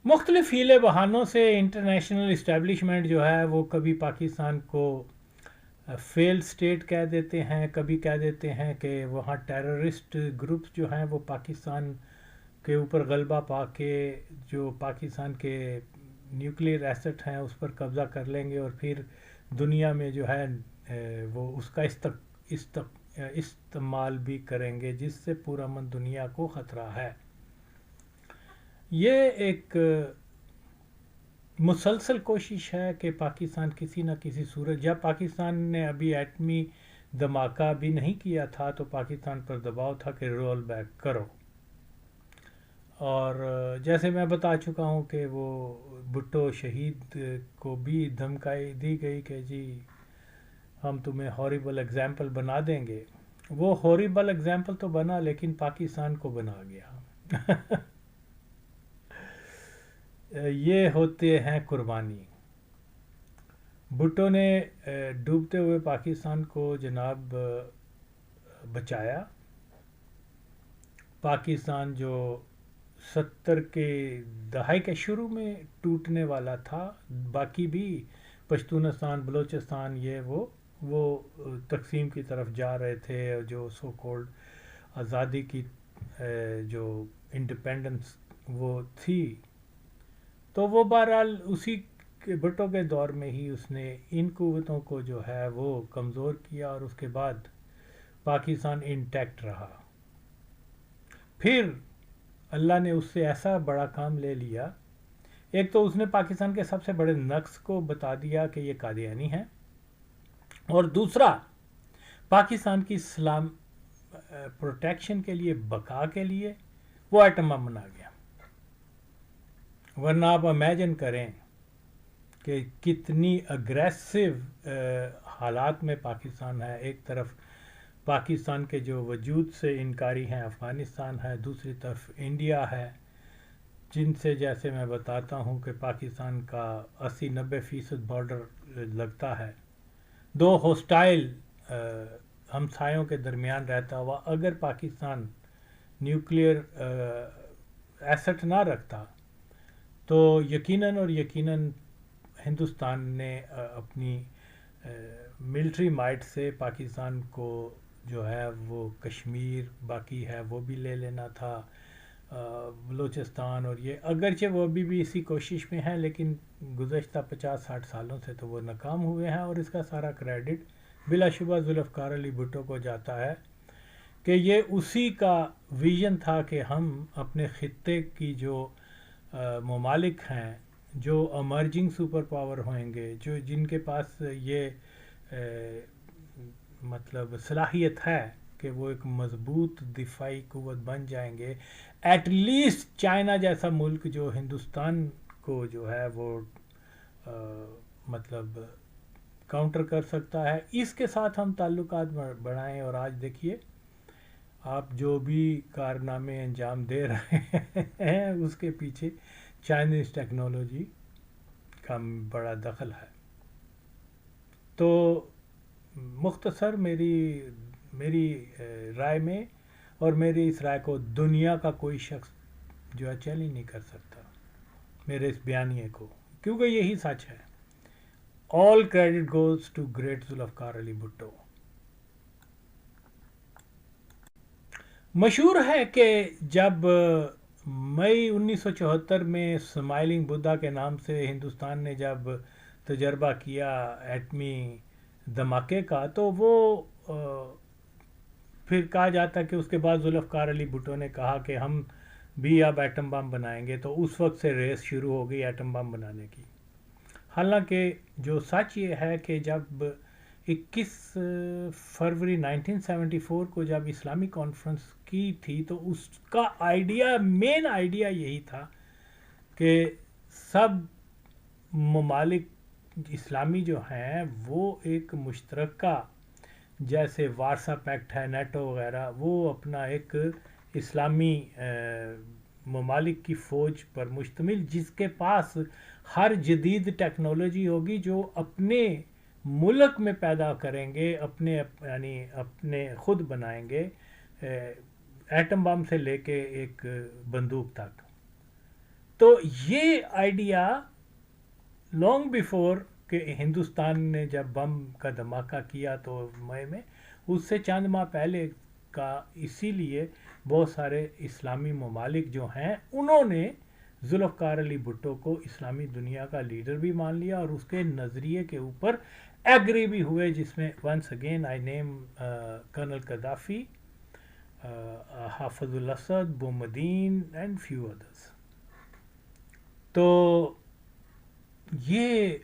مختلف ہیلے بہانوں سے international establishment جو ہے وہ کبھی پاکستان کو فیل سٹیٹ کہہ دیتے ہیں، کبھی کہہ دیتے ہیں کہ وہاں ٹیررسٹ گروپس جو ہیں وہ پاکستان کے اوپر غلبہ پا کے جو پاکستان کے نیوکلیئر ایسٹ ہیں اس پر قبضہ کر لیں گے، اور پھر دنیا میں جو ہے وہ اس کا استعمال بھی کریں گے، جس سے پورا من دنیا کو خطرہ ہے۔ یہ ایک مسلسل کوشش ہے کہ پاکستان کسی نہ کسی صورت، جب پاکستان نے ابھی ایٹمی دھماکہ بھی نہیں کیا تھا تو پاکستان پر دباؤ تھا کہ رول بیک کرو، اور جیسے میں بتا چکا ہوں کہ وہ بھٹو شہید کو بھی دھمکائی دی گئی کہ جی ہم تمہیں ہاریبل اگزامپل بنا دیں گے۔ وہ ہاریبل اگزامپل تو بنا لیکن پاکستان کو بنا گیا۔ یہ ہوتے ہیں قربانی۔ بھٹو نے ڈوبتے ہوئے پاکستان کو جناب بچایا۔ پاکستان جو 70 کے دہائی کے شروع میں ٹوٹنے والا تھا، باقی بھی پشتونستان، بلوچستان، یہ وہ تقسیم کی طرف جا رہے تھے، جو سو کولڈ آزادی کی جو انڈیپینڈنس وہ تھی، تو وہ بہرحال اسی بھٹو کے دور میں ہی اس نے ان قوتوں کو جو ہے وہ کمزور کیا، اور اس کے بعد پاکستان انٹیکٹ رہا۔ پھر اللہ نے اس سے ایسا بڑا کام لے لیا، ایک تو اس نے پاکستان کے سب سے بڑے نقص کو بتا دیا کہ یہ قادیانی ہے، اور دوسرا پاکستان کی اسلام پروٹیکشن کے لیے، بقا کے لیے وہ ایٹم بم بنا گیا۔ ورنہ آپ امیجن کریں کہ کتنی اگریسو حالات میں پاکستان ہے۔ ایک طرف پاکستان کے جو وجود سے انکاری ہیں افغانستان ہے، دوسری طرف انڈیا ہے، جن سے جیسے میں بتاتا ہوں کہ پاکستان کا 80-90% بارڈر لگتا ہے، دو ہوسٹائل ہمسایوں کے درمیان رہتا ہوا اگر پاکستان نیوکلیئر ایسٹ نہ رکھتا تو یقیناً اور یقیناً ہندوستان نے اپنی ملٹری مائٹ سے پاکستان کو جو ہے وہ کشمیر باقی ہے وہ بھی لے لینا تھا، بلوچستان، اور یہ اگرچہ وہ ابھی بھی اسی کوشش میں ہیں لیکن گزشتہ 50-60 سالوں سے تو وہ ناکام ہوئے ہیں، اور اس کا سارا کریڈٹ بلا شبہ ذوالفقار علی بھٹو کو جاتا ہے کہ یہ اسی کا ویژن تھا کہ ہم اپنے خطے کی جو ممالک ہیں جو امرجنگ سپر پاور ہوئیں گے، جو جن کے پاس یہ مطلب صلاحیت ہے کہ وہ ایک مضبوط دفاعی قوت بن جائیں گے، ایٹ لیسٹ چائنا جیسا ملک جو ہندوستان کو جو ہے وہ مطلب کاؤنٹر کر سکتا ہے، اس کے ساتھ ہم تعلقات بڑھائیں۔ اور آج دیکھیے آپ جو بھی کارنامے انجام دے رہے ہیں اس کے پیچھے چائنیز ٹیکنالوجی کا بڑا دخل ہے۔ تو مختصر میری رائے میں، اور میری اس رائے کو دنیا کا کوئی شخص جو ہے چیلنج نہیں کر سکتا میرے اس بیانیے کو، کیونکہ یہی سچ ہے۔ All credit goes to great Zulfikar Ali Bhutto. مشہور ہے کہ جب مئی 1974 میں اسمائلنگ بدھا کے نام سے ہندوستان نے جب تجربہ کیا ایٹمی دھماکے کا، تو وہ پھر کہا جاتا ہے کہ اس کے بعد ذوالفقار علی بھٹو نے کہا کہ ہم بھی اب ایٹم بم بنائیں گے، تو اس وقت سے ریس شروع ہو گئی ایٹم بم بنانے کی۔ حالانکہ جو سچ یہ ہے کہ جب 21 فروری 1974 کو جب اسلامی کانفرنس کی تھی تو اس کا مین آئیڈیا یہی تھا کہ سب ممالک اسلامی جو ہیں وہ ایک مشترکہ، جیسے وارسا پیکٹ ہے، نیٹو وغیرہ، وہ اپنا ایک اسلامی ممالک کی فوج پر مشتمل، جس کے پاس ہر جدید ٹیکنالوجی ہوگی جو اپنے ملک میں پیدا کریں گے، یعنی اپنے خود بنائیں گے، ایٹم بم سے لے کے ایک بندوق تک۔ تو یہ آئیڈیا لانگ بیفور کہ ہندوستان نے جب بم کا دھماکہ کیا تو مئی میں، اس سے چند ماہ پہلے کا، اسی لیے بہت سارے اسلامی ممالک جو ہیں انہوں نے ذوالفقار علی بھٹو کو اسلامی دنیا کا لیڈر بھی مان لیا اور اس کے نظریے کے اوپر ایگری بھی ہوئے، جس میں once again I name colonel Gaddafi, Hafez al Assad, Boumediene and few others. تو یہی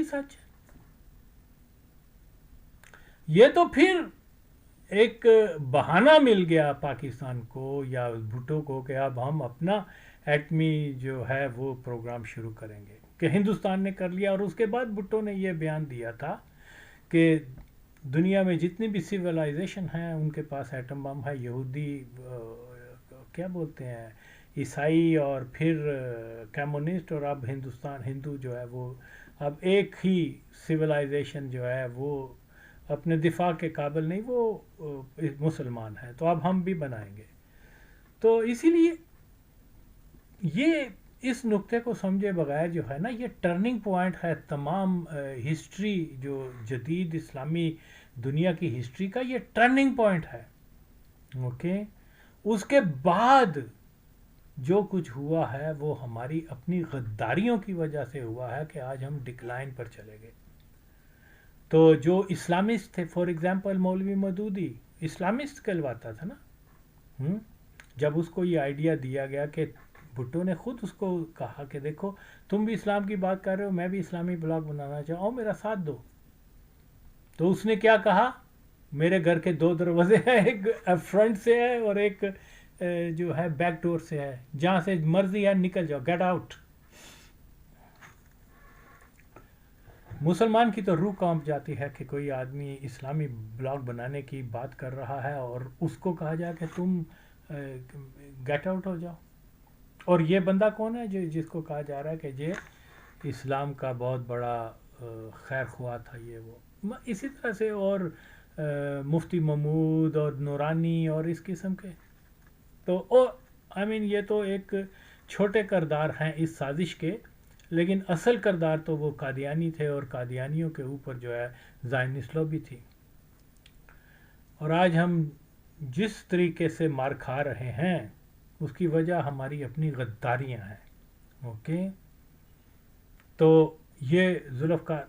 سچ ہے. یہ تو پھر ایک بہانہ مل گیا پاکستان کو یا بھٹو کو کہ اب ہم اپنا ایٹمی جو ہے وہ پروگرام شروع کریں گے، کہ ہندوستان نے کر لیا. اور اس کے بعد بھٹو نے یہ بیان دیا تھا کہ دنیا میں جتنی بھی سویلائزیشن ہیں ان کے پاس ایٹم بم ہے. یہودی کیا بولتے ہیں، عیسائی، اور پھر کمیونسٹ، اور اب ہندو جو ہے وہ اب ایک ہی سویلائزیشن جو ہے وہ اپنے دفاع کے قابل نہیں، وہ مسلمان ہیں، تو اب ہم بھی بنائیں گے. تو اسی لیے یہ اس نقطے کو سمجھے بغیر جو ہے نا، یہ ٹرننگ پوائنٹ ہے تمام ہسٹری، جو جدید اسلامی دنیا کی ہسٹری کا یہ ٹرننگ پوائنٹ ہے. اوکے، اس کے بعد جو کچھ ہوا ہے وہ ہماری اپنی غداریوں کی وجہ سے ہوا ہے کہ آج ہم ڈکلائن پر چلے گئے. تو جو اسلامسٹ تھے، فار ایگزامپل مولوی مودودی اسلامسٹ کہلواتا تھا نا. جب اس کو یہ آئیڈیا دیا گیا کہ بھٹو نے خود اس کو کہا کہ دیکھو تم بھی اسلام کی بات کر رہے ہو، میں بھی اسلامی بلاگ بنانا چاہوں، میرا ساتھ دو. تو اس نے کیا کہا، میرے گھر کے 2 دروازے ہیں، ایک فرنٹ سے ہے اور ایک جو ہے بیک ڈور سے ہے، جہاں سے مرضی ہے نکل جاؤ، گیٹ آؤٹ. مسلمان کی تو روح کانپ جاتی ہے کہ کوئی آدمی اسلامی بلاگ بنانے کی بات کر رہا ہے اور اس کو کہا جائے کہ تم گیٹ آؤٹ ہو جاؤ. اور یہ بندہ کون ہے جس کو کہا جا رہا ہے کہ یہ اسلام کا بہت بڑا خیر خواہ تھا، یہ وہ. اسی طرح سے اور مفتی محمود اور نورانی اور اس قسم کے. تو آئی مین یہ تو ایک چھوٹے کردار ہیں اس سازش کے، لیکن اصل کردار تو وہ قادیانی تھے، اور قادیانیوں کے اوپر جو ہے زائنسٹ لوبی تھی. اور آج ہم جس طریقے سے مار کھا رہے ہیں اس کی وجہ ہماری اپنی غداریاں ہیں. اوکے، تو یہ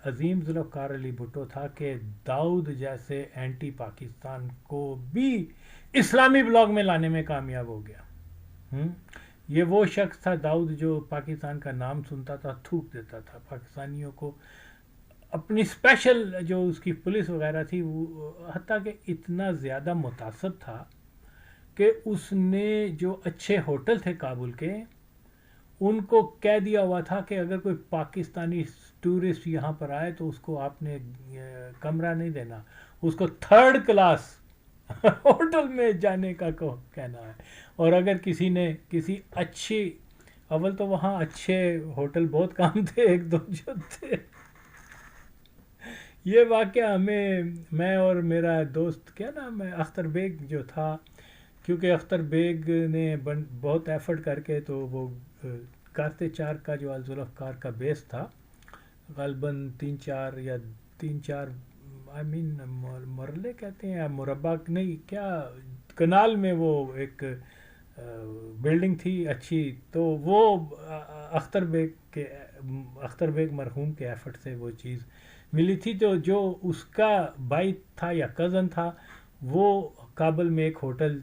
عظیم ذوالفقار علی بھٹو تھا کہ داؤد جیسے اینٹی پاکستان کو بھی اسلامی بلاگ میں لانے میں کامیاب ہو گیا. یہ وہ شخص تھا داؤد جو پاکستان کا نام سنتا تھا تھوک دیتا تھا پاکستانیوں کو. اپنی اسپیشل جو اس کی پولیس وغیرہ تھی، وہ حتیٰ کہ اتنا زیادہ متعصب تھا کہ اس نے جو اچھے ہوٹل تھے کابل کے، ان کو کہہ دیا ہوا تھا کہ اگر کوئی پاکستانی ٹورسٹ یہاں پر آئے تو اس کو آپ نے کمرہ نہیں دینا، اس کو 3rd کلاس ہوٹل میں جانے کا کہنا ہے. اور اگر کسی نے کسی اچھی، اول تو وہاں اچھے ہوٹل بہت کام تھے، 1-2 جو تھے. یہ واقعہ میں اور میرا دوست کیا نام ہے اختر بیگ جو تھا، کیونکہ اختر بیگ نے بہت ایفرٹ کر کے تو وہ کارتے 4 کا جو ذوالفقار کا بیس تھا، غالباً 3-4 آئی مین مرلے کہتے ہیں یا مربع نہیں، کیا کنال میں وہ ایک بلڈنگ تھی اچھی. تو وہ اختر بیگ مرحوم کے ایفرٹ سے وہ چیز ملی تھی. تو جو اس کا بھائی تھا یا کزن تھا، وہ کابل میں ایک ہوٹل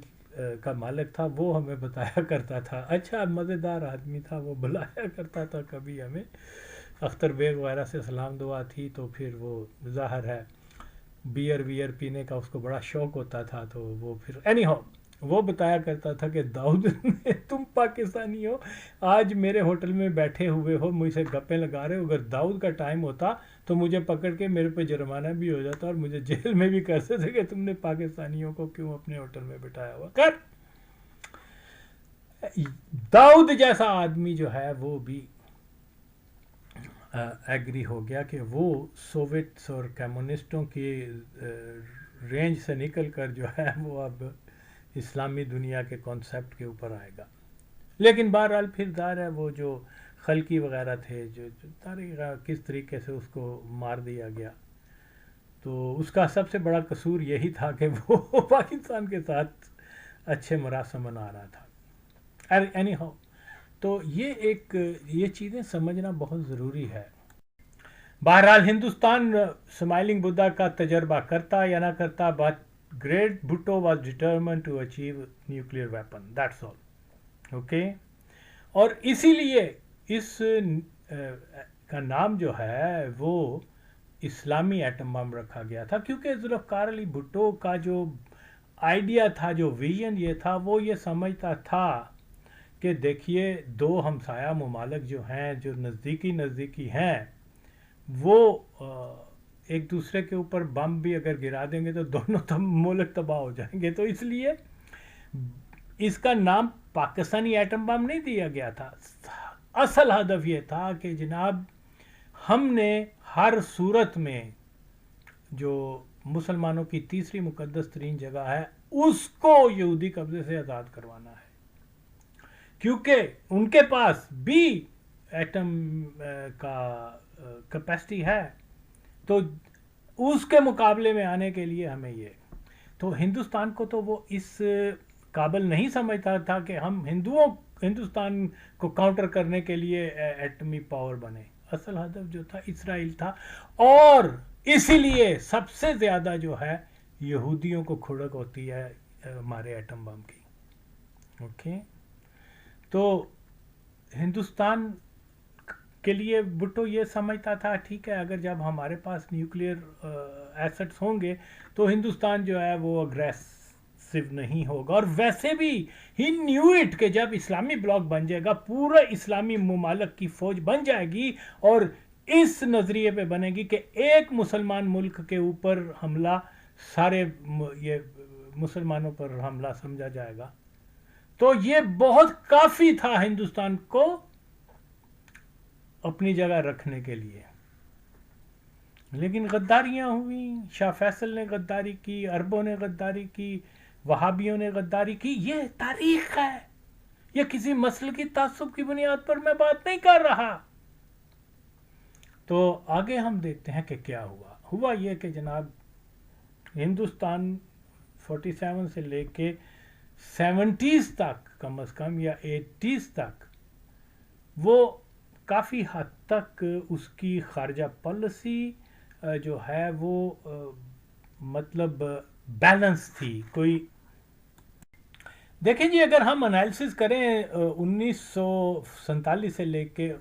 کا مالک تھا، وہ ہمیں بتایا کرتا تھا. اچھا مزیدار آدمی تھا، وہ بلایا کرتا تھا کبھی ہمیں. اختر بیگ وغیرہ سے سلام دعا تھی تو پھر وہ ظاہر ہے بیئر پینے کا اس کو بڑا شوق ہوتا تھا. تو وہ پھر اینی ہاؤ وہ بتایا کرتا تھا کہ داؤد تم پاکستانی ہو، آج میرے ہوٹل میں بیٹھے ہوئے ہو، مجھ سے گپیں لگا رہے ہو، اگر داؤد کا ٹائم ہوتا تو مجھے پکڑ کے میرے پہ جرمانہ بھی ہو جاتا اور مجھے جیل میں بھی کرتے تھے کہ تم نے پاکستانیوں کو کیوں اپنے ہوٹل میں بٹھایا ہوا. خیر، داؤد جیسا آدمی جو ہے وہ بھی ایگری ہو گیا کہ وہ سوویٹس اور کمیونسٹوں کی رینج سے نکل کر جو ہے وہ اب اسلامی دنیا کے کانسیپٹ کے اوپر آئے گا. لیکن بہرحال پھر ظاہر ہے وہ جو خلقی وغیرہ تھے جو تاریخ کس طریقے سے اس کو مار دیا گیا، تو اس کا سب سے بڑا قصور یہی تھا کہ وہ پاکستان کے ساتھ اچھے مراسم منا رہا تھا. اینی ہاؤ، تو یہ چیزیں سمجھنا بہت ضروری ہے. بہرحال ہندوستان سمائلنگ بدھا کا تجربہ کرتا یا نہ کرتا، but great Bhutto was determined to achieve nuclear weapon, that's all. Okay. اور اسی لیے اس کا نام جو ہے وہ اسلامی ایٹم بم رکھا گیا تھا، کیونکہ ذوالفقار علی بھٹو کا جو آئیڈیا تھا، جو ویژن یہ تھا، وہ یہ سمجھتا تھا کہ دیکھیے دو ہمسایہ ممالک جو ہیں، جو نزدیکی ہیں، وہ ایک دوسرے کے اوپر بم بھی اگر گرا دیں گے تو دونوں ملک تباہ ہو جائیں گے. تو اس لیے اس کا نام پاکستانی ایٹم بم نہیں دیا گیا تھا. اصل ہدف یہ تھا کہ جناب ہم نے ہر صورت میں جو مسلمانوں کی تیسری مقدس ترین جگہ ہے اس کو یہودی قبضے سے آزاد کروانا ہے، کیونکہ ان کے پاس بھی ایٹم کا کیپیسٹی ہے، تو اس کے مقابلے میں آنے کے لیے ہمیں تو ہندوستان کو تو وہ اس قابل نہیں سمجھتا تھا کہ ہم ہندوستان کو کاؤنٹر کرنے کے لیے ایٹمی پاور بنے. اصل ہدف جو تھا اسرائیل تھا، اور اسی لیے سب سے زیادہ جو ہے یہودیوں کو کھڑک ہوتی ہے ہمارے ایٹم بم کی. اوکے. تو ہندوستان کے لیے بھٹو یہ سمجھتا تھا ٹھیک ہے، اگر جب ہمارے پاس نیوکلیئر ایسٹس ہوں گے تو ہندوستان جو ہے وہ اگریسو نہیں ہوگا. اور ویسے بھی ہی نیو اٹ کہ جب اسلامی بلاک بن جائے گا، پورا اسلامی ممالک کی فوج بن جائے گی، اور اس نظریے پہ بنے گی کہ ایک مسلمان ملک کے اوپر حملہ سارے یہ مسلمانوں پر حملہ سمجھا جائے گا. تو یہ بہت کافی تھا ہندوستان کو اپنی جگہ رکھنے کے لیے. لیکن غداریاں ہوئیں، شاہ فیصل نے غداری کی، عربوں نے غداری کی، وہابیوں نے غداری کی. یہ تاریخ ہے، یہ کسی مسلکی تعصب کی بنیاد پر میں بات نہیں کر رہا. تو آگے ہم دیکھتے ہیں کہ کیا ہوا یہ کہ جناب ہندوستان 47 سے لے کے 70s تک، کم از کم، یا 80s تک، وہ کافی حد تک اس کی خارجہ پالیسی جو ہے وہ مطلب بیلنس تھی. کوئی دیکھیں جی، اگر ہم انالیسس کریں 1947 سے لے کے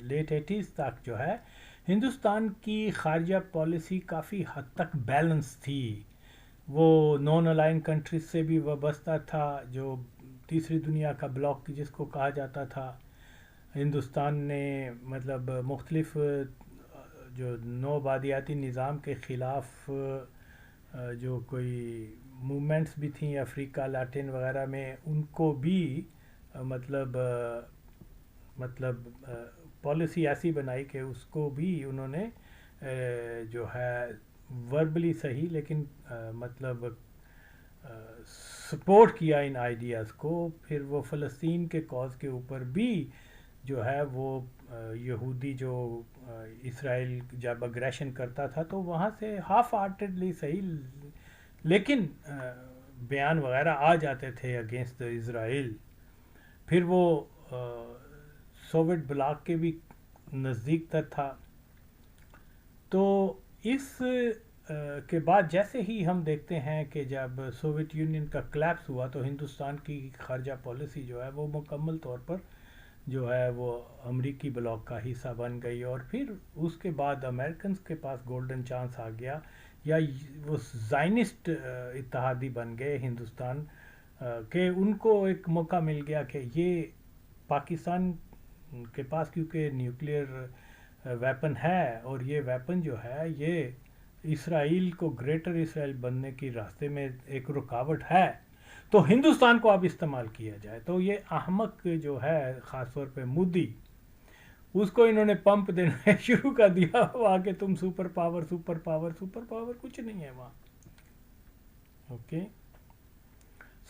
لیٹ 80s تک جو ہے ہندوستان کی خارجہ پالیسی کافی حد تک بیلنس تھی. وہ نان الائن کنٹریز سے بھی وابستہ تھا، جو تیسری دنیا کا بلاک جس کو کہا جاتا تھا. ہندوستان نے مطلب مختلف جو نو آبادیاتی نظام کے خلاف جو کوئی موومنٹس بھی تھیں افریقہ، لاٹن وغیرہ میں، ان کو بھی مطلب پالیسی ایسی بنائی کہ اس کو بھی انہوں نے جو ہے وربلی صحیح لیکن مطلب سپورٹ کیا ان آئیڈیاز کو. پھر وہ فلسطین کے کاز کے اوپر بھی جو ہے وہ یہودی جو اسرائیل جب اگریشن کرتا تھا تو وہاں سے ہاف ہارٹیڈلی صحیح لیکن بیان وغیرہ آ جاتے تھے اگینسٹ اسرائیل. پھر وہ سوویت بلاک کے بھی نزدیک تر تھا. تو اس کے بعد جیسے ہی ہم دیکھتے ہیں کہ جب سوویت یونین کا کلیپس ہوا تو ہندوستان کی خارجہ پالیسی جو ہے وہ مکمل طور پر جو ہے وہ امریکی بلاک کا حصہ بن گئی. اور پھر اس کے بعد امریکنز کے پاس گولڈن چانس آ گیا، یا وہ زائنسٹ اتحادی بن گئے ہندوستان کہ ان کو ایک موقع مل گیا کہ یہ پاکستان کے پاس کیونکہ نیوکلیئر ویپن ہے، اور یہ ویپن جو ہے یہ اسرائیل کو گریٹر اسرائیل بننے کی راستے میں ایک رکاوٹ ہے، تو ہندوستان کو اب استعمال کیا جائے. تو یہ احمق جو ہے خاص طور پہ مودی، اس کو انہوں نے پمپ دینا شروع کر دیا وہاں کہ تم سپر پاور کچھ نہیں ہے وہاں. اوکے.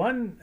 1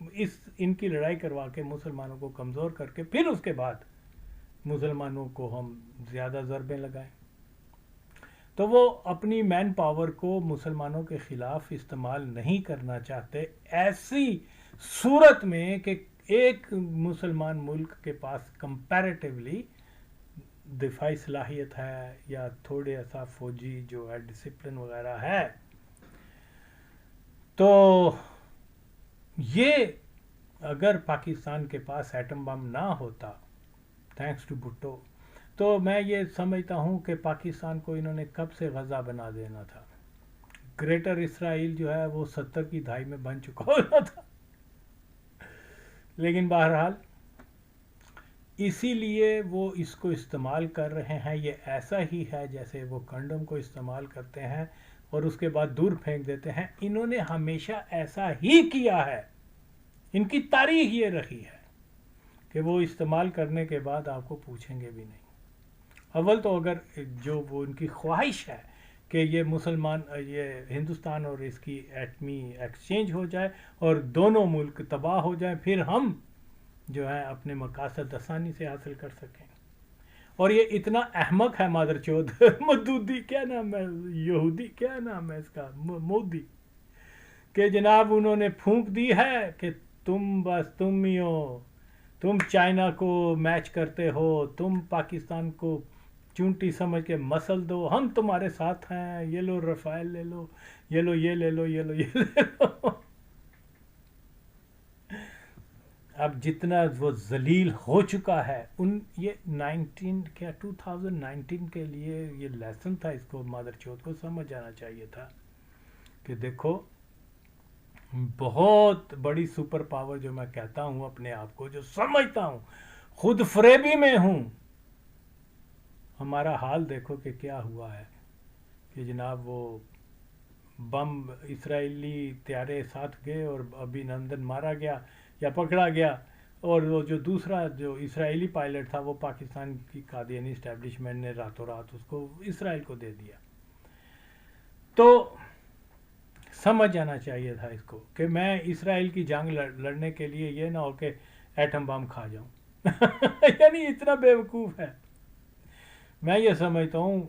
ان کی لڑائی کروا کے مسلمانوں کو کمزور کر کے پھر اس کے بعد مسلمانوں کو ہم زیادہ ضربیں لگائیں. تو وہ اپنی مین پاور کو مسلمانوں کے خلاف استعمال نہیں کرنا چاہتے ایسی صورت میں کہ ایک مسلمان ملک کے پاس کمپیریٹیولی دفاعی صلاحیت ہے یا تھوڑے ایسا فوجی جو ہے ڈسپلن وغیرہ ہے. تو یہ اگر پاکستان کے پاس ایٹم بم نہ ہوتا تھینکس ٹو بھٹو تو میں یہ سمجھتا ہوں کہ پاکستان کو انہوں نے کب سے غزہ بنا دینا تھا. گریٹر اسرائیل جو ہے وہ 70 کی دہائی میں بن چکا ہوتا تھا. لیکن بہرحال اسی لیے وہ اس کو استعمال کر رہے ہیں. یہ ایسا ہی ہے جیسے وہ کنڈم کو استعمال کرتے ہیں اور اس کے بعد دور پھینک دیتے ہیں. انہوں نے ہمیشہ ایسا ہی کیا ہے. ان کی تاریخ یہ رہی ہے کہ وہ استعمال کرنے کے بعد آپ کو پوچھیں گے بھی نہیں. اول تو اگر جو وہ ان کی خواہش ہے کہ یہ یہ ہندوستان اور اس کی ایٹمی ایکسچینج ہو جائے اور دونوں ملک تباہ ہو جائیں پھر ہم جو ہے اپنے مقاصد آسانی سے حاصل کر سکیں. اور یہ اتنا احمق ہے مادر چودھ مودودی کیا نام ہے یہودی کیا نام ہے اس کا مودی کہ جناب انہوں نے پھونک دی ہے کہ تم ہی ہو, تم چائنا کو میچ کرتے ہو, تم پاکستان کو چونٹی سمجھ کے مسل دو, ہم تمہارے ساتھ ہیں, یہ لو رفائل لے لو, یہ لو یہ لے لو, یہ لو یہ لے لو. اب جتنا وہ ذلیل ہو چکا ہے یہ 2019 کے لیے یہ لیسن تھا. اس کو مادر چوت کو سمجھ جانا چاہیے تھا کہ دیکھو بہت بڑی سپر پاور جو میں کہتا ہوں اپنے آپ کو, جو سمجھتا ہوں, خود فریبی میں ہوں, ہمارا حال دیکھو کہ کیا ہوا ہے کہ جناب وہ بم اسرائیلی طیارے ساتھ گئے اور ابھی نندن مارا گیا یا پکڑا گیا, اور وہ جو دوسرا جو اسرائیلی پائلٹ تھا وہ پاکستان کی قادیانی اسٹیبلشمنٹ نے راتوں رات اس کو اسرائیل کو دے دیا. تو سمجھ جانا چاہیے تھا اس کو کہ میں اسرائیل کی جنگ لڑنے کے لیے یہ نہ ہو کہ ایٹم بم کھا جاؤں. یعنی اتنا بیوقوف ہے. میں یہ سمجھتا ہوں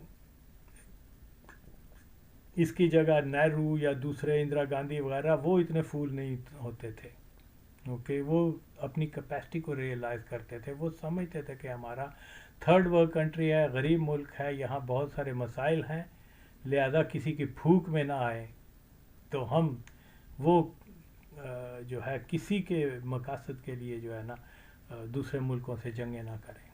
اس کی جگہ نہرو یا دوسرے اندرا گاندھی وغیرہ وہ اتنے فول نہیں ہوتے تھے. اوکے, وہ اپنی کیپیسٹی کو ریئلائز کرتے تھے. وہ سمجھتے تھے کہ ہمارا تھرڈ ورلڈ کنٹری ہے, غریب ملک ہے, یہاں بہت سارے مسائل ہیں, لہذا کسی کی پھوک میں نہ آئے تو ہم وہ جو ہے کسی کے مقاصد کے لیے جو ہے نا دوسرے ملکوں سے جنگیں نہ کریں.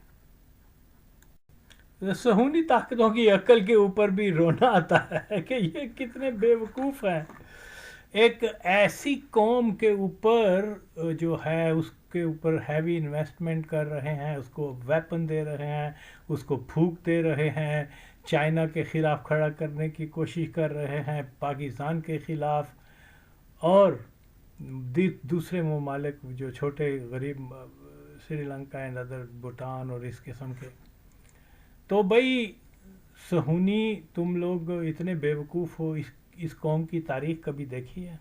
صہیونی طاقتوں کی عقل کے اوپر بھی رونا آتا ہے کہ یہ کتنے بیوقوف ہیں. ایک ایسی قوم کے اوپر جو ہے اس کے اوپر ہیوی انویسٹمنٹ کر رہے ہیں, اس کو ویپن دے رہے ہیں, اس کو پھونک دے رہے ہیں, چائنا کے خلاف کھڑا کرنے کی کوشش کر رہے ہیں, پاکستان کے خلاف, اور دوسرے ممالک جو چھوٹے غریب سری لنکا اینڈ ادر بھوٹان اور اس قسم کے. تو بھائی صہیونی تم لوگ اتنے بیوقوف ہو, اس قوم کی تاریخ کبھی دیکھی ہے؟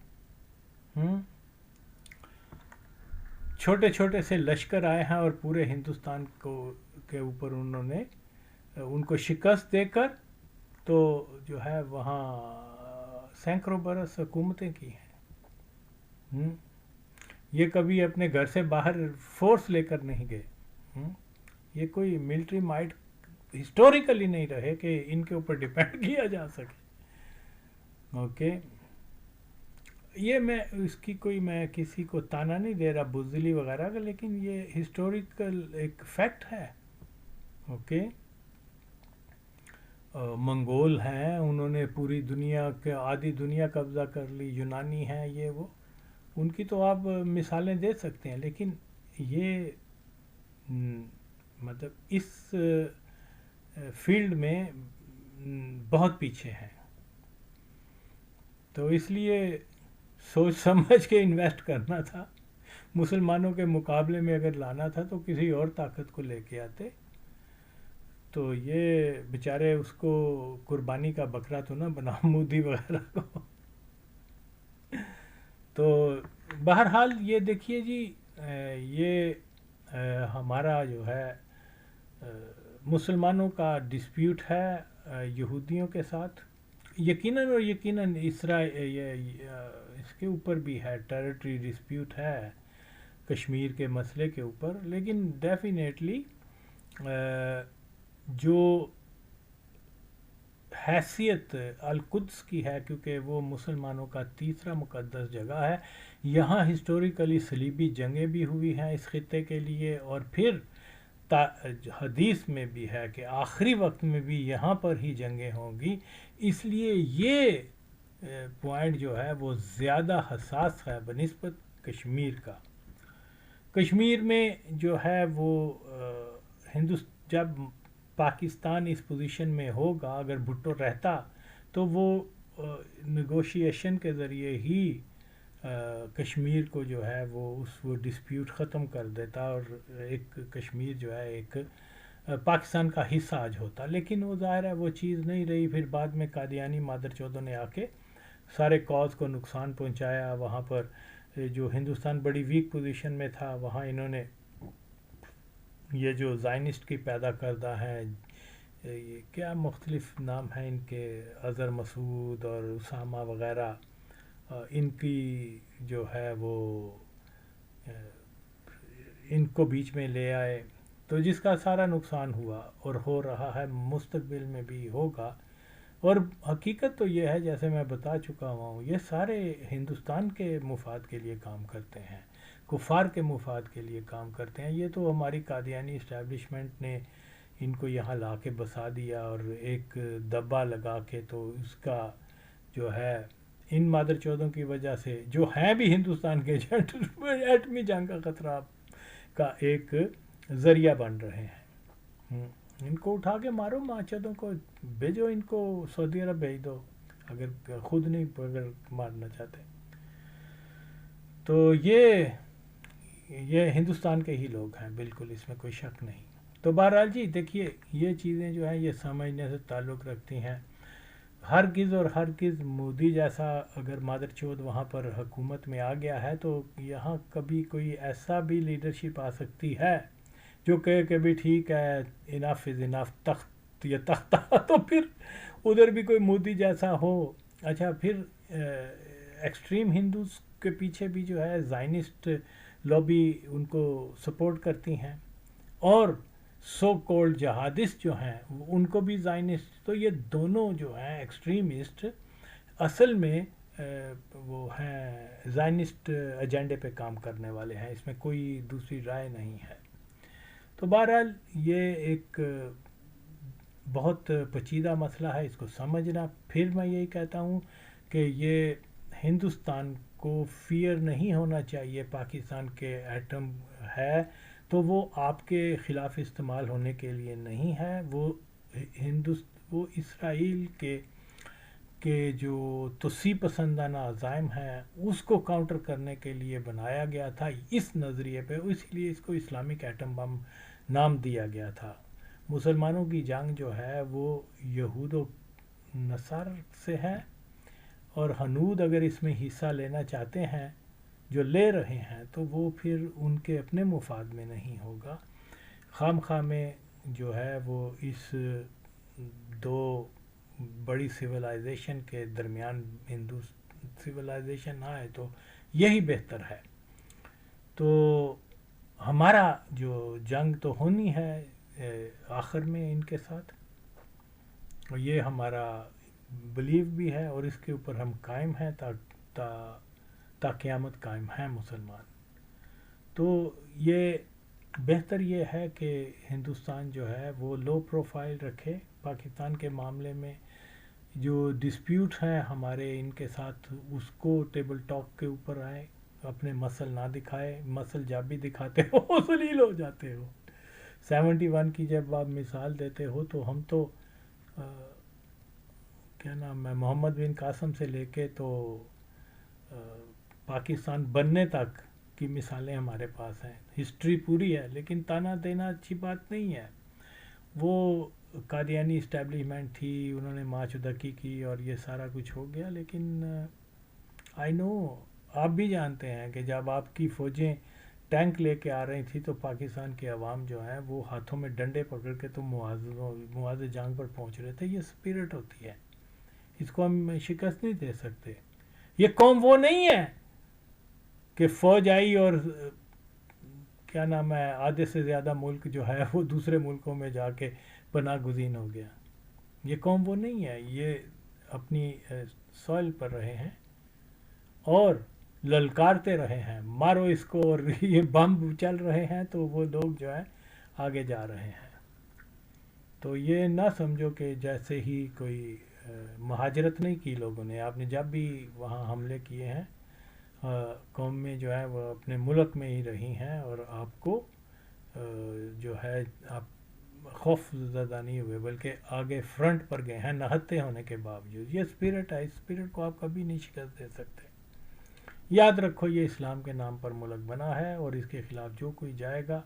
چھوٹے چھوٹے سے لشکر آئے ہیں اور پورے ہندوستان کے اوپر انہوں نے ان کو شکست دے کر تو جو ہے وہاں سینکڑوں برس حکومتیں کی ہیں. یہ کبھی اپنے گھر سے باہر فورس لے کر نہیں گئے. یہ کوئی ملٹری مائٹ ہسٹوریکلی نہیں رہے کہ ان کے اوپر ڈیپینڈ کیا جا سکے. اوکے, یہ میں کسی کو تانا نہیں دے رہا بزدلی وغیرہ کا, لیکن یہ ہسٹوریکل ایک فیکٹ ہے. اوکے, منگول ہیں, انہوں نے پوری دنیا کے آدھی دنیا قبضہ کر لی, یونانی ہیں یہ وہ, ان کی تو آپ مثالیں دے سکتے ہیں, لیکن یہ مطلب اس فیلڈ میں بہت پیچھے ہیں. تو اس لیے سوچ سمجھ کے انویسٹ کرنا تھا. مسلمانوں کے مقابلے میں اگر لانا تھا تو کسی اور طاقت کو لے کے آتے. تو یہ بیچارے اس کو قربانی کا بکرا تو نہ بنا مودی وغیرہ کو. تو بہرحال یہ دیکھیے جی، یہ ہمارا جو ہے مسلمانوں کا ڈسپیوٹ ہے یہودیوں کے ساتھ، یقیناً اور یقیناً اس کے اوپر بھی ہے، ٹیریٹری ڈسپیوٹ ہے کشمیر کے مسئلے کے اوپر، لیکن ڈیفینیٹلی جو حیثیت القدس کی ہے، کیونکہ وہ مسلمانوں کا تیسرا مقدس جگہ ہے، یہاں ہسٹوریکلی صلیبی جنگیں بھی ہوئی ہیں اس خطے کے لیے، اور پھر حدیث میں بھی ہے کہ آخری وقت میں بھی یہاں پر ہی جنگیں ہوں گی، اس لیے یہ پوائنٹ جو ہے وہ زیادہ حساس ہے بنسبت کشمیر کا۔ کشمیر میں جو ہے وہ جب پاکستان اس پوزیشن میں ہوگا، اگر بھٹو رہتا تو وہ نیگوشیشن کے ذریعے ہی کشمیر کو جو ہے وہ ڈسپیوٹ ختم کر دیتا، اور ایک کشمیر جو ہے ایک پاکستان کا حصہ آج ہوتا، لیکن وہ ظاہر ہے وہ چیز نہیں رہی۔ پھر بعد میں قادیانی مادر چودوں نے آ کے سارے کاز کو نقصان پہنچایا، وہاں پر جو ہندوستان بڑی ویک پوزیشن میں تھا وہاں انہوں نے یہ جو زائنسٹ کی پیدا کردہ ہیں، یہ کیا مختلف نام ہیں ان کے، اظہر مسعود اور اسامہ وغیرہ، ان کی جو ہے وہ ان کو بیچ میں لے آئے، تو جس کا سارا نقصان ہوا اور ہو رہا ہے، مستقبل میں بھی ہوگا۔ اور حقیقت تو یہ ہے، جیسے میں بتا چکا ہوں، یہ سارے ہندوستان کے مفاد کے لیے کام کرتے ہیں، کفار کے مفاد کے لیے کام کرتے ہیں۔ یہ تو ہماری قادیانی اسٹیبلشمنٹ نے ان کو یہاں لا کے بسا دیا اور ایک دبا لگا کے، تو اس کا جو ہے ان مادر چودوں کی وجہ سے جو ہیں بھی ہندوستان کے ایجنٹ ایٹمی جنگ کا خطرہ کا ایک ذریعہ بن رہے ہیں۔ ان کو اٹھا کے مارو، ماچدوں کو بھیجو، ان کو سعودی عرب بھیج دو اگر خود نہیں اگر مارنا چاہتے۔ تو یہ ہندوستان کے ہی لوگ ہیں، بالکل اس میں کوئی شک نہیں۔ تو بہرحال جی دیکھیے، یہ چیزیں جو ہیں یہ سمجھنے سے تعلق رکھتی ہیں۔ ہرگز اور ہرگز مودی جیسا اگر مادر چود وہاں پر حکومت میں آ گیا ہے تو یہاں کبھی کوئی ایسا بھی لیڈرشپ آ سکتی ہے جو کہے کہ بھی ٹھیک ہے، انف از انف، تخت یا تختہ، تو پھر ادھر بھی کوئی مودی جیسا ہو۔ اچھا، پھر ایکسٹریم ہندوز کے پیچھے بھی جو ہے زائنسٹ لابی ان کو سپورٹ کرتی ہیں، اور سو کولڈ جہادسٹ جو ہیں ان کو بھی زائنسٹ، تو یہ دونوں جو ہیں ایکسٹریمسٹ اصل میں وہ ہیں زائنسٹ ایجنڈے پہ کام کرنے والے ہیں، اس میں کوئی دوسری رائے نہیں ہے۔ تو بہرحال یہ ایک بہت پیچیدہ مسئلہ ہے، اس کو سمجھنا۔ پھر میں یہی کہتا ہوں کہ یہ ہندوستان کو فیئر نہیں ہونا چاہیے، پاکستان کے ایٹم ہے تو وہ آپ کے خلاف استعمال ہونے کے لیے نہیں ہے، وہ اسرائیل کے جو توسیع پسندانہ عزائم ہیں اس کو کاؤنٹر کرنے کے لیے بنایا گیا تھا اس نظریے پہ، اس لیے اس کو اسلامک ایٹم بم نام دیا گیا تھا۔ مسلمانوں کی جنگ جو ہے وہ یہود و نصار سے ہے، اور ہنود اگر اس میں حصہ لینا چاہتے ہیں جو لے رہے ہیں تو وہ پھر ان کے اپنے مفاد میں نہیں ہوگا، خام خواہ میں جو ہے وہ اس دو بڑی سویلائزیشن کے درمیان ہندو سویلائزیشن آئے تو یہی بہتر ہے۔ تو ہمارا جو جنگ تو ہونی ہے آخر میں ان کے ساتھ، اور یہ ہمارا بلیو بھی ہے، اور اس کے اوپر ہم قائم ہیں تا قیامت قائم ہیں مسلمان۔ تو یہ بہتر یہ ہے کہ ہندوستان جو ہے وہ لو پروفائل رکھے پاکستان کے معاملے میں، جو ڈسپیوٹ ہیں ہمارے ان کے ساتھ اس کو ٹیبل ٹاک کے اوپر آئے، اپنے مسل نہ دکھائے، مسل جب بھی دکھاتے ہو ذلیل ہو جاتے ہو۔ 71 کی جب آپ مثال دیتے ہو تو ہم تو کیا نام ہے، محمد بن قاسم سے لے کے تو پاکستان بننے تک کی مثالیں ہمارے پاس ہیں، ہسٹری پوری ہے، لیکن تانا دینا اچھی بات نہیں ہے۔ وہ قادیانی اسٹیبلشمنٹ تھی، انہوں نے ماں چودکی کی اور یہ سارا کچھ ہو گیا، لیکن آئی نو آپ بھی جانتے ہیں کہ جب آپ کی فوجیں ٹینک لے کے آ رہی تھی تو پاکستان کے عوام جو ہیں وہ ہاتھوں میں ڈنڈے پکڑ کے تو مواز جنگ پر پہنچ رہے تھے. یہ اسپرٹ ہوتی ہے, اس کو ہم شکست نہیں دے سکتے. یہ قوم وہ نہیں ہے کہ فوج آئی اور کیا نام ہے آدھے سے زیادہ ملک جو ہے وہ دوسرے ملکوں میں جا کے پناہ گزین ہو گیا. یہ قوم وہ نہیں ہے. یہ اپنی سوئل پر رہے ہیں اور للکارتے رہے ہیں, مارو اس کو, اور یہ بم چل رہے ہیں تو وہ لوگ جو ہے آگے جا رہے ہیں. تو یہ نہ سمجھو کہ جیسے ہی کوئی مہاجرت نہیں کی لوگوں نے. آپ نے جب بھی وہاں حملے کیے ہیں قوم میں جو ہے وہ اپنے ملک میں ہی رہی ہیں, اور آپ کو جو ہے آپ خوف زدہ نہیں ہوئے بلکہ آگے فرنٹ پر گئے ہیں نہتے ہونے کے باوجود. یہ اسپرٹ ہے, اس اسپرٹ کو آپ کبھی نہیں شکست دے سکتے. یاد رکھو یہ اسلام کے نام پر ملک بنا ہے, اور اس کے خلاف جو کوئی جائے گا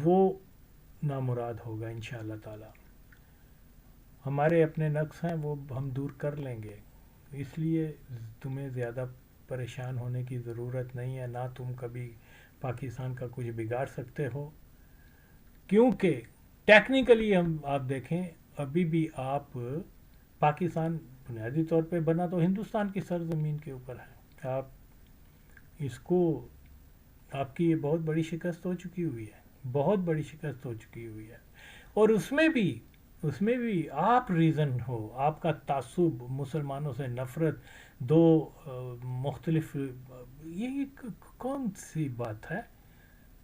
وہ نامراد ہوگا انشاءاللہ تعالی. ہمارے اپنے نقص ہیں وہ ہم دور کر لیں گے, اس لیے تمہیں زیادہ پریشان ہونے کی ضرورت نہیں ہے. نہ تم کبھی پاکستان کا کچھ بگاڑ سکتے ہو, کیونکہ ٹیکنیکلی ہم آپ دیکھیں ابھی بھی آپ پاکستان بنیادی طور پہ بنا تو ہندوستان کی سرزمین کے اوپر ہے. آپ اس کو آپ کی یہ بہت بڑی شکست ہو چکی ہوئی ہے, بہت بڑی شکست ہو چکی ہوئی ہے. اور اس میں بھی آپ ریزن ہو, آپ کا تعصب, مسلمانوں سے نفرت, دو مختلف, یہ کون سی بات ہے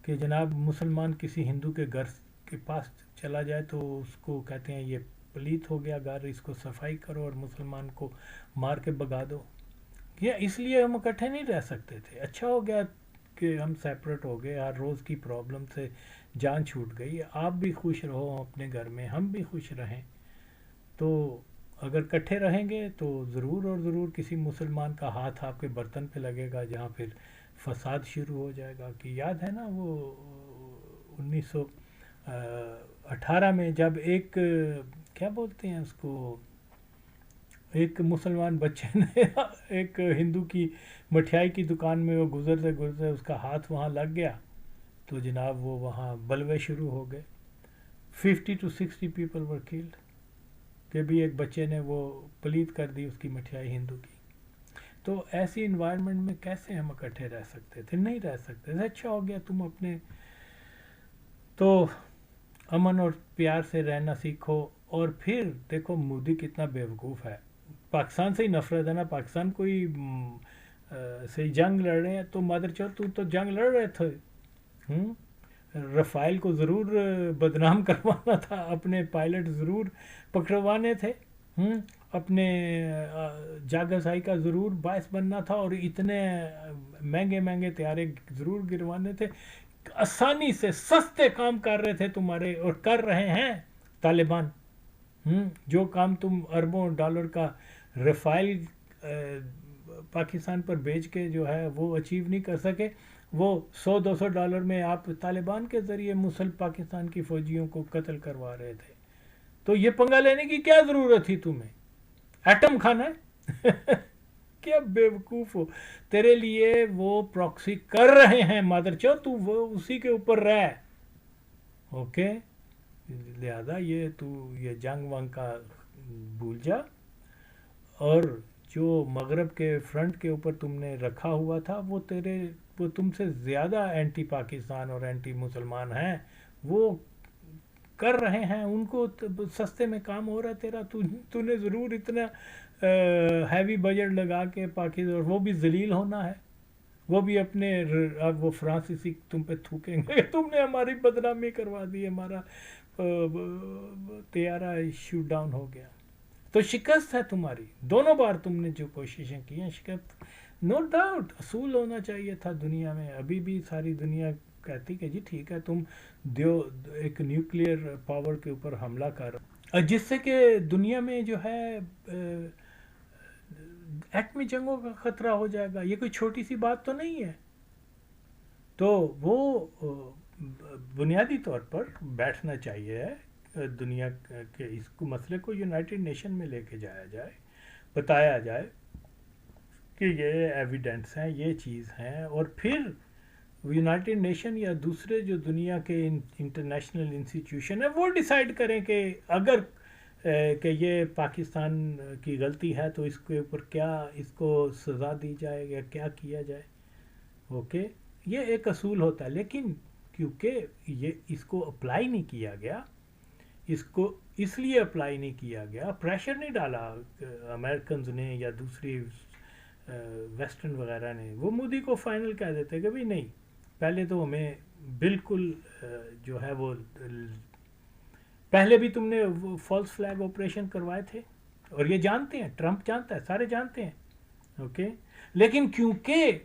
کہ جناب مسلمان کسی ہندو کے گھر کے پاس چلا جائے تو اس کو کہتے ہیں یہ پلیت ہو گیا گھر, اس کو صفائی کرو, اور مسلمان کو مار کے بگا دو. یہ اس لیے ہم اکٹھے نہیں رہ سکتے تھے. اچھا ہو گیا کہ ہم سیپریٹ ہو گئے, ہر روز کی پرابلم سے جان چھوٹ گئی. آپ بھی خوش رہو اپنے گھر میں, ہم بھی خوش رہیں. تو اگر اکٹھے رہیں گے تو ضرور اور ضرور کسی مسلمان کا ہاتھ آپ کے برتن پہ لگے گا جہاں پھر فساد شروع ہو جائے گا. کہ یاد ہے نا وہ 1918 میں جب ایک کیا بولتے ہیں اس کو, ایک مسلمان بچے نے ایک ہندو کی مٹھائی کی دکان میں وہ گزرتے اس کا ہاتھ وہاں لگ گیا تو جناب وہ وہاں بلوے شروع ہو گئے. 50 to 60 people were killed کہ بھی ایک بچے نے وہ پلیت کر دی اس کی مٹھائی ہندو کی. تو ایسی انوائرمنٹ میں کیسے ہم اکٹھے رہ سکتے تھے؟ نہیں رہ سکتے تھے. اچھا ہو گیا تم اپنے تو امن اور پیار سے رہنا سیکھو. اور پھر دیکھو مودی کتنا بیوقوف ہے, پاکستان سے ہی نفرت ہے نا. پاکستان کوئی سے جنگ لڑ رہے ہیں تو مادر چوت تو جنگ لڑ رہے تھے. رفائل کو ضرور بدنام کروانا تھا, اپنے پائلٹ ضرور پکڑوانے تھے, اپنے جاگرسائی کا ضرور باعث بننا تھا, اور اتنے مہنگے طیارے ضرور گروانے تھے. آسانی سے سستے کام کر رہے تھے تمہارے, اور کر رہے ہیں طالبان. جو کام تم اربوں ڈالر کا رفائل پاکستان پر بیچ کے جو ہے وہ اچیو نہیں کر سکے, وہ $100-200 میں آپ طالبان کے ذریعے پاکستان کی فوجیوں کو قتل کروا رہے تھے. تو یہ پنگا لینے کی کیا ضرورت تھی تمہیں؟ ایٹم کھانا ہے کیا بیوقوف ہو. تیرے لیے وہ پراکسی کر رہے ہیں مادر چو, تو وہ اسی کے اوپر رہ. اوکے, لہذا یہ جنگ ونگ کا بھول جا, اور جو مغرب کے فرنٹ کے اوپر تم نے رکھا ہوا تھا وہ تم سے زیادہ اینٹی پاکستان اور اینٹی مسلمان ہیں. وہ کر رہے ہیں, ان کو سستے میں کام ہو رہا ہے تیرا. تو نے ضرور اتنا ہیوی بجٹ لگا کے پاکستان, اور وہ بھی ذلیل ہونا ہے, وہ بھی اپنے وہ فرانسیسی تم پہ تھوکیں گے تم نے ہماری بدنامی کروا دی, ہمارا طیارہ شوٹ ڈاؤن ہو گیا. تو شکست ہے تمہاری. دونوں بار تم نے جو کوششیں کی ہیں شکست, نو ڈاؤٹ. اصول ہونا چاہیے تھا دنیا میں. ابھی بھی ساری دنیا کہتی کہ جی ٹھیک ہے تم ایک نیوکلیئر پاور کے اوپر حملہ کر, جس سے کہ دنیا میں جو ہے ایٹمی جنگوں کا خطرہ ہو جائے گا. یہ کوئی چھوٹی سی بات تو نہیں ہے. تو وہ بنیادی طور پر بیٹھنا چاہیے دنیا کے اس مسئلے کو یونائٹڈ نیشن میں لے کے جایا جائے, بتایا جائے کہ یہ ایویڈنس ہیں، یہ چیز ہیں، اور پھر یونائٹڈ نیشن یا دوسرے جو دنیا کے انٹرنیشنل انسٹیٹیوشن ہیں وہ ڈیسائیڈ کریں کہ اگر کہ یہ پاکستان کی غلطی ہے تو اس کے اوپر کیا اس کو سزا دی جائے یا کیا کیا جائے. اوکے، یہ ایک اصول ہوتا ہے، لیکن کیونکہ یہ اس کو اپلائی نہیں کیا گیا، اس کو اس لیے اپلائی نہیں کیا گیا، پریشر نہیں ڈالا امریکنز نے یا دوسری ویسٹرن وغیرہ نے. وہ مودی کو فائنل کہہ دیتے کہ بھائی نہیں، پہلے تو ہمیں بالکل جو ہے وہ پہلے بھی تم نے فالس فلیگ آپریشن کروائے تھے، اور یہ جانتے ہیں، ٹرمپ جانتا ہے، سارے جانتے ہیں. اوکے، لیکن کیونکہ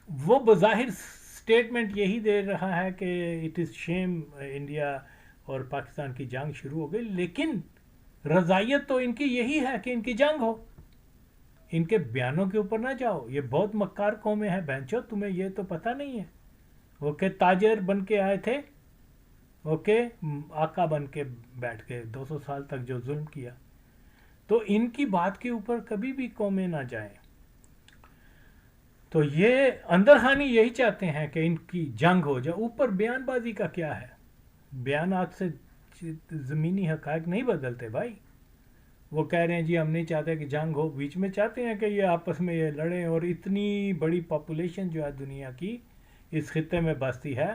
وہ بظاہر سٹیٹمنٹ یہی دے رہا ہے کہ اٹ از شیم انڈیا اور پاکستان کی جنگ شروع ہو گئی، لیکن رضائیت تو ان کی یہی ہے کہ ان کی جنگ ہو. ان کے بیانوں کے اوپر نہ جاؤ، یہ بہت مکار قومیں ہیں بینچو، تمہیں یہ تو پتہ نہیں ہے. اوکے، تاجر بن کے آئے تھے، اوکے، آقا بن کے بیٹھ کے 200 سال تک جو ظلم کیا، تو ان کی بات کے اوپر کبھی بھی قومیں نہ جائیں. تو یہ اندر خانی یہی چاہتے ہیں کہ ان کی جنگ ہو جائے. اوپر بیان بازی کا کیا ہے؟ بیانات سے زمینی حقائق نہیں بدلتے بھائی. وہ کہہ رہے ہیں جی ہم نہیں چاہتے کہ جنگ ہو، بیچ میں چاہتے ہیں کہ یہ آپس میں یہ لڑیں، اور اتنی بڑی پاپولیشن جو ہے دنیا کی اس خطے میں بستی ہے،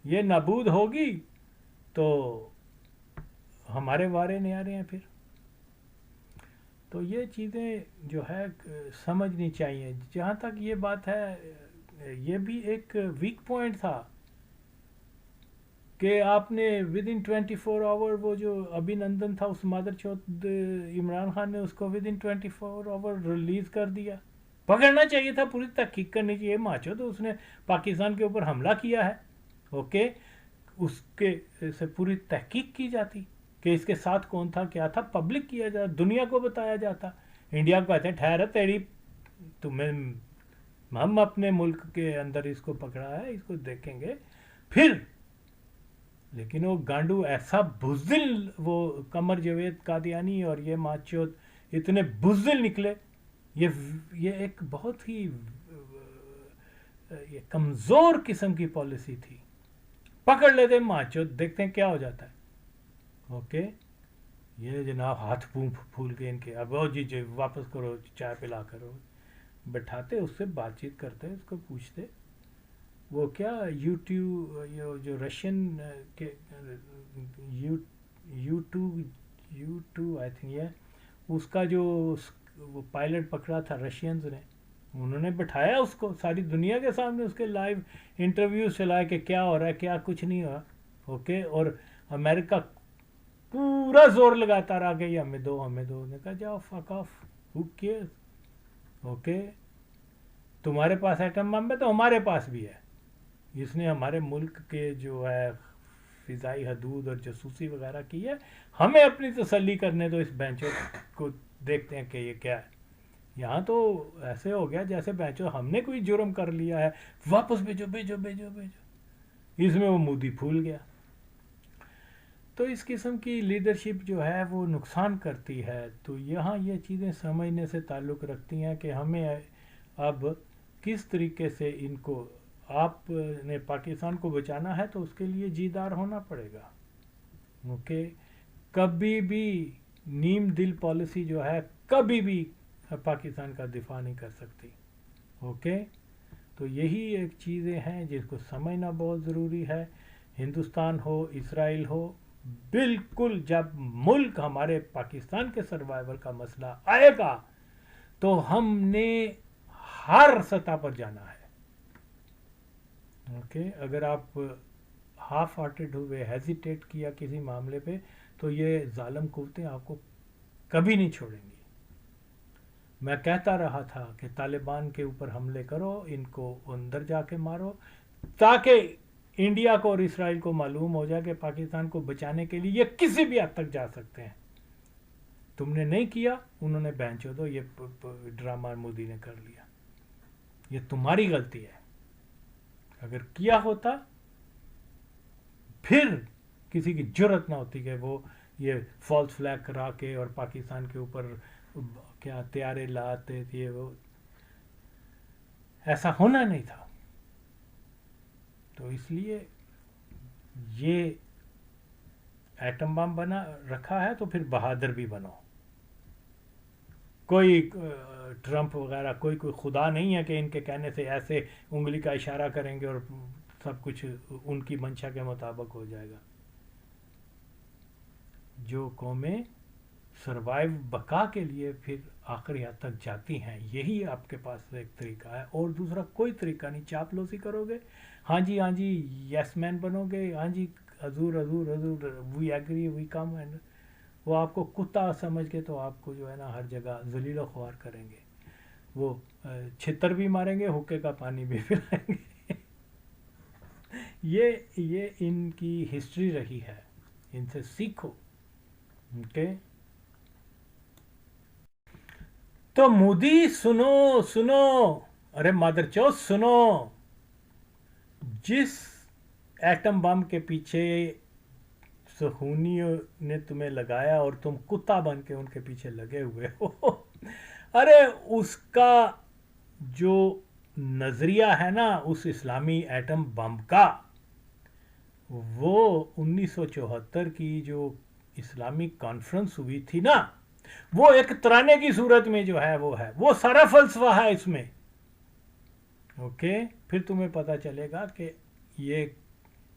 یہ نابود ہوگی تو ہمارے وارے نہیں آ رہے ہیں پھر. تو یہ چیزیں جو ہے سمجھنی چاہیے. جہاں تک یہ بات ہے، یہ بھی ایک ویک پوائنٹ تھا کہ آپ نے ود ان 24 آور وہ جو ابھی نندن تھا اس مادر چوت عمران خان نے اس کو ود ان 24 آور ریلیز کر دیا. پکڑنا چاہیے تھا، پوری تحقیق کرنی چاہیے. ماچو تو اس نے پاکستان کے اوپر حملہ کیا ہے، اوکے، اس کے سے پوری تحقیق کی جاتی کہ اس کے ساتھ کون تھا، کیا تھا، پبلک کیا جاتا، دنیا کو بتایا جاتا. انڈیا کو کہتے ہیں ٹھہر تیری، تمہیں ہم اپنے ملک کے اندر اس کو پکڑا ہے، اس کو دیکھیں گے پھر. لیکن وہ گانڈو ایسا بزدل، وہ قمر جاوید قادیانی اور یہ ماچوت اتنے بزدل نکلے. یہ ایک بہت ہی یہ کمزور قسم کی پالیسی تھی. پکڑ لیتے ماچوت، دیکھتے ہیں کیا ہو جاتا ہے. اوکے، یہ جناب ہاتھ پھول کے ان کے اب جی جی واپس کرو، چائے پلا کرو، بٹھاتے اس سے بات چیت کرتے، اس کو پوچھتے وہ کیا یوٹیوب جو رشین کے یو ٹو آئی تھنک یہ اس کا جو وہ پائلٹ پکڑا تھا رشینز نے، انہوں نے بٹھایا اس کو ساری دنیا کے سامنے، اس کے لائیو انٹرویوز چلائے کہ کیا ہو رہا ہے، کیا کچھ نہیں ہوا. اوکے، اور امریکہ پورا زور لگاتا رہا کہ یہ ہمیں دو ہمیں دو. نے کہا جاؤ فک آف، ہو کیئرز. اوکے، تمہارے پاس ایٹم بم ہے تو ہمارے پاس بھی ہے. اس نے ہمارے ملک کے جو ہے فضائی حدود اور جاسوسی وغیرہ کی ہے، ہمیں اپنی تسلی کرنے دو. اس بینچوں کو دیکھتے ہیں کہ یہ کیا ہے. یہاں تو ایسے ہو گیا جیسے بینچوں ہم نے کوئی جرم کر لیا ہے، واپس بھیجو بھیجو بھیجو بھیجو. اس میں وہ مودی پھول گیا. تو اس قسم کی لیڈرشپ جو ہے وہ نقصان کرتی ہے. تو یہاں یہ چیزیں سمجھنے سے تعلق رکھتی ہیں کہ ہمیں اب کس طریقے سے ان کو، آپ نے پاکستان کو بچانا ہے تو اس کے لیے جیدار ہونا پڑے گا. اوکے، کبھی بھی نیم دل پالیسی جو ہے کبھی بھی پاکستان کا دفاع نہیں کر سکتی. اوکے، تو یہی ایک چیزیں ہیں جس کو سمجھنا بہت ضروری ہے. ہندوستان ہو، اسرائیل ہو، بالکل جب ملک ہمارے پاکستان کے سروائیول کا مسئلہ آئے گا تو ہم نے ہر سطح پر جانا ہے. اوکے، اگر آپ ہاف ہارٹڈ ہوئے، ہیزیٹیٹ کیا کسی معاملے پہ، تو یہ ظالم قوتیں آپ کو کبھی نہیں چھوڑیں گی. میں کہتا رہا تھا کہ طالبان کے اوپر حملے کرو، ان کو اندر جا کے مارو، تاکہ انڈیا کو اور اسرائیل کو معلوم ہو جائے کہ پاکستان کو بچانے کے لیے یہ کسی بھی حد تک جا سکتے ہیں. تم نے نہیں کیا، انہوں نے بینچو دو، یہ ڈرامہ مودی نے کر لیا، یہ تمہاری غلطی ہے. اگر کیا ہوتا پھر کسی کی جرت نہ ہوتی کہ وہ یہ فالس فلیگ کرا کے اور پاکستان کے اوپر کیا تیارے لاتے تھے وہ. ایسا ہونا نہیں تھا. تو اس لیے یہ ایٹم بم بنا رکھا ہے تو پھر بہادر بھی بنو. کوئی ٹرمپ وغیرہ کوئی خدا نہیں ہے کہ ان کے کہنے سے ایسے انگلی کا اشارہ کریں گے اور سب کچھ ان کی منشا کے مطابق ہو جائے گا. جو قومیں سروائیو بقا کے لیے پھر آخری حد تک جاتی ہیں، یہی آپ کے پاس ایک طریقہ ہے، اور دوسرا کوئی طریقہ نہیں. چاپلوسی کرو گے، ہاں جی یس مین بنو گے، ہاں جی حضور حضور حضور we agree we come, and وہ آپ کو کتا سمجھ کے تو آپ کو جو ہے نا ہر جگہ ذلیل و خوار کریں گے. وہ چھتر بھی ماریں گے، حقے کا پانی بھی پلائیں گے. یہ ان کی ہسٹری رہی ہے، ان سے سیکھو. اوکے. تو مودی سنو سنو، ارے مادر چوث سنو، جس ایٹم بم کے پیچھے سہونیوں نے تمہیں لگایا اور تم کتا بن کے ان کے پیچھے لگے ہوئے ہو، ارے اس کا جو نظریہ ہے نا اس اسلامی ایٹم بم کا، وہ 1974 کی جو اسلامی کانفرنس ہوئی تھی نا، وہ ایک ترانے کی صورت میں جو ہے وہ سارا فلسفہ ہے اس میں. اوکے. پھر تمہیں پتہ چلے گا کہ یہ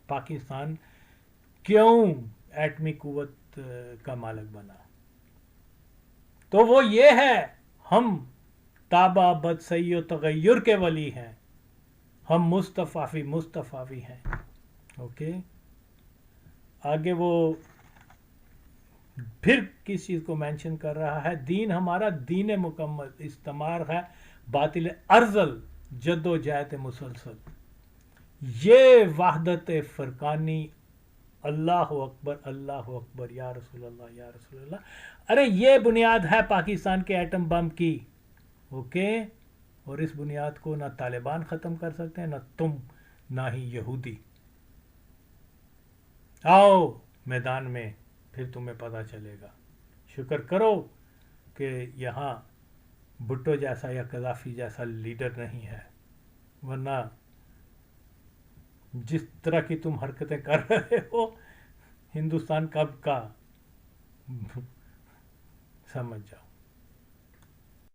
پاکستان کیوں ایٹمی قوت کا مالک بنا. تو وہ یہ ہے، ہم تابہ بدسئی و تغیر کے ولی ہیں، ہم مصطفی ہیں. اوکے. آگے وہ پھر کس چیز کو مینشن کر رہا ہے؟ دین ہمارا دین مکمل استمار ہے، باطل ارزل جد و جہد مسلسل. یہ وحدت فرقانی، اللہ اکبر یا رسول اللہ یا رسول اللہ. ارے یہ بنیاد ہے پاکستان کے ایٹم بم کی. اوکے. اور اس بنیاد کو نہ طالبان ختم کر سکتے ہیں، نہ تم، نہ ہی یہودی. آؤ میدان میں، پھر تمہیں پتہ چلے گا. شکر کرو کہ یہاں بھٹو جیسا یا قذافی جیسا لیڈر نہیں ہے، ورنہ جس طرح کی تم حرکتیں کر رہے ہو، ہندوستان کب کا سمجھ جاؤ.